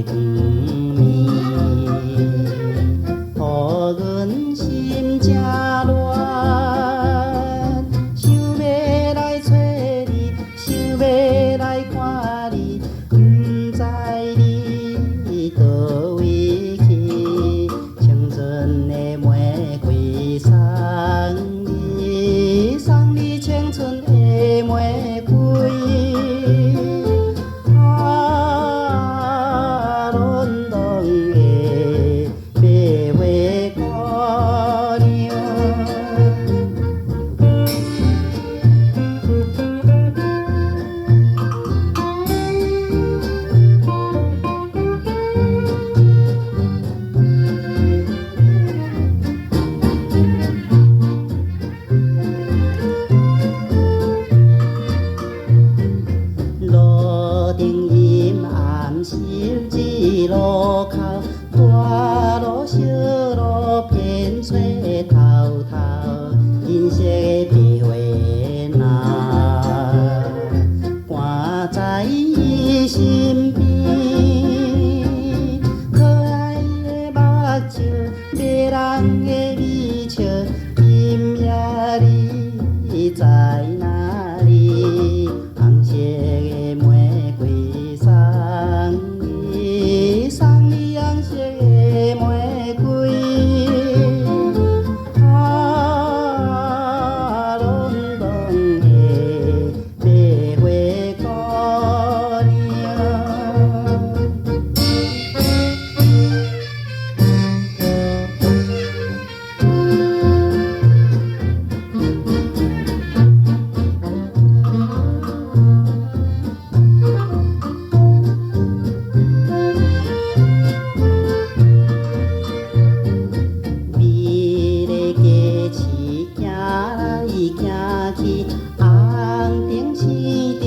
光明，予阮心正乱，想要来找你，想要来看你，不知你佗位去，青春的玫瑰送你，送你青春的玫瑰。十字路口，大路小路偏吹滔滔，银色的白花篮，伴在伊身边。可爱的目睭，迷人的美笑，今夜你在哪里？红色的玫瑰送你，送你红色的玫瑰。隆隆的白花姑娘。行去，红灯青灯，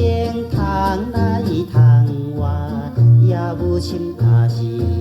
通来通往，也有心也是。